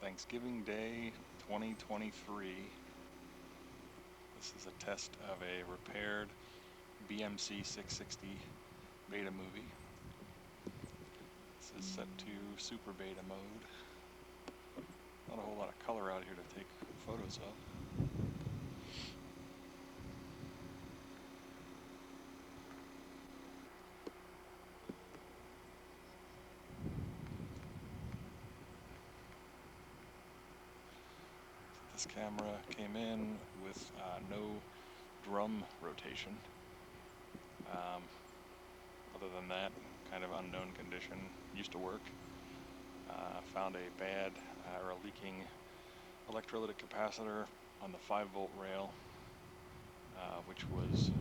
Thanksgiving Day 2023. This is a test of a repaired BMC-660 Betamovie. This is set to super beta mode. Not a whole lot of color out here to take photos of. This camera came in with no drum rotation. Other than that, kind of unknown condition. Used to work. Found a bad or a leaking electrolytic capacitor on the 5-volt rail, which was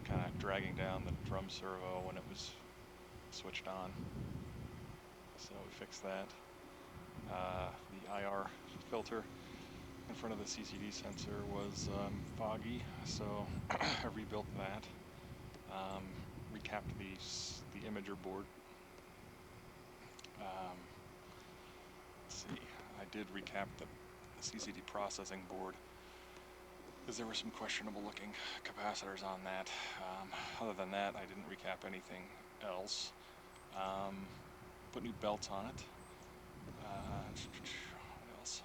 kind of dragging down the drum servo when it was switched on. So we fixed that. The IR filter in front of the CCD sensor was foggy, so I rebuilt that. Recapped the imager board. Let's see, I did recap the CCD processing board because there were some questionable looking capacitors on that. Other than that, I didn't recap anything else. Put new belts on it. What else?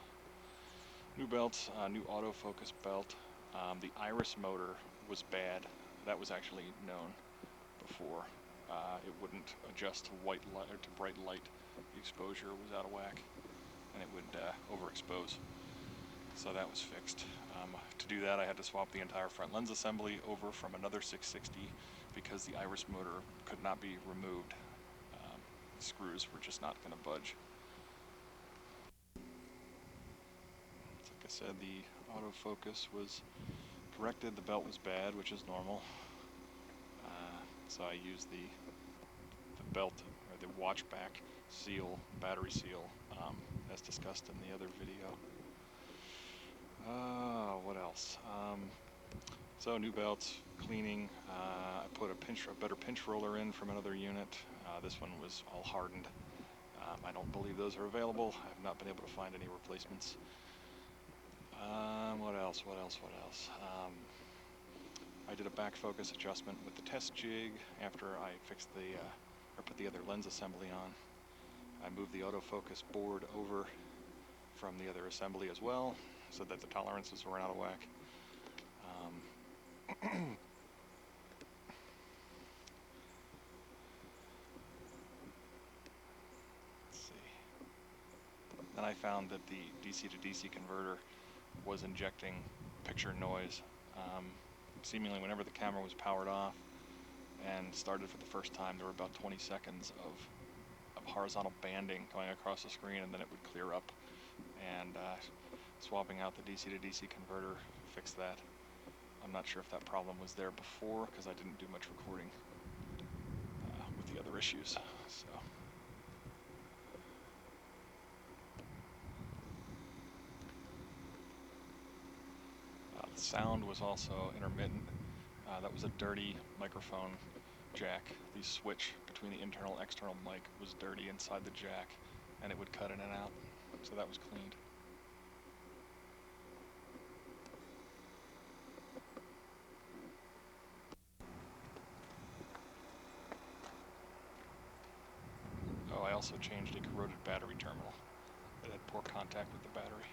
New belts, new autofocus belt. The iris motor was bad. That was actually known before. It wouldn't adjust to white light or to bright light. The exposure was out of whack, and it would overexpose. So that was fixed. To do that, I had to swap the entire front lens assembly over from another 660 because the iris motor could not be removed. The screws were just not going to budge. Like I said, the autofocus was corrected. The belt was bad, which is normal. So I used the belt or the watch back seal, battery seal, as discussed in the other video. What else? So new belts, cleaning. I put a better pinch roller in from another unit. This one was all hardened. I don't believe those are available. I have not been able to find any replacements. What else? I did a back focus adjustment with the test jig after I fixed or put the other lens assembly on. I moved the autofocus board over from the other assembly as well, so that the tolerances were out of whack. Let's see. Then I found that the DC to DC converter was injecting picture noise. Seemingly whenever the camera was powered off and started for the first time, there were about 20 seconds of horizontal banding going across the screen, and then it would clear up. And swapping out the DC to DC converter fixed that. I'm not sure if that problem was there before because I didn't do much recording with the other issues. So. The sound was also intermittent. That was a dirty microphone jack. The switch between the internal and external mic was dirty inside the jack, and it would cut in and out. So that was cleaned. Oh, I also changed a corroded battery terminal. It had poor contact with the battery.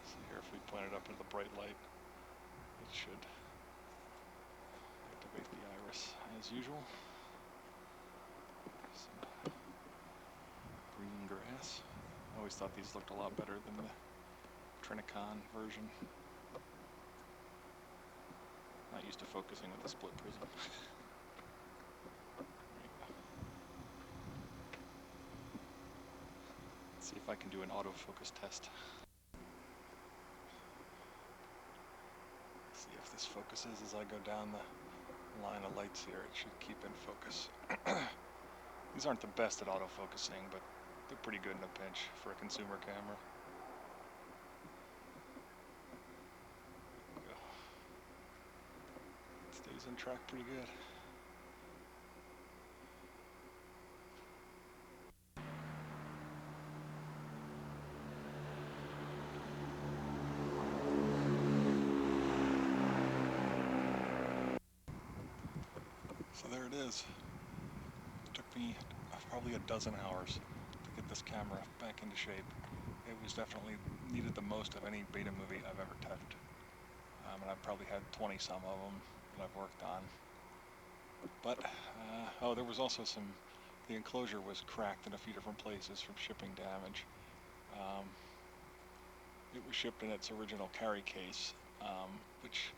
So here, if we point it up into the bright light, it should activate the iris as usual. Some green grass. I always thought these looked a lot better than the Trinicon version. Not used to focusing with a split prism. Let's see if I can do an autofocus test. See if this focuses as I go down the line of lights here. It should keep in focus. These aren't the best at autofocusing, but they're pretty good in a pinch for a consumer camera. Stays in track pretty good. So there it is. It took me probably a dozen hours to get this camera back into shape. It was definitely needed the most of any Betamovie I've ever touched. And I've probably had 20 some of them that I've worked on. But, oh, there was also the enclosure was cracked in a few different places from shipping damage. It was shipped in its original carry case, which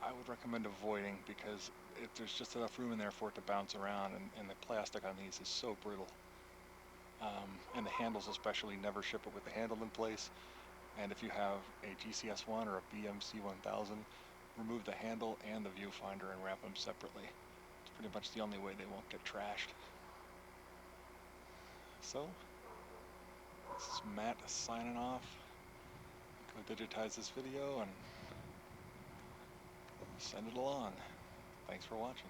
I would recommend avoiding because there's just enough room in there for it to bounce around, and the plastic on these is so brittle. And the handles especially, never ship it with the handle in place. And if you have a GCS1 or a BMC-1000, remove the handle and the viewfinder and wrap them separately. It's pretty much the only way they won't get trashed. So, this is Matt signing off. Go digitize this video and send it along. Thanks for watching.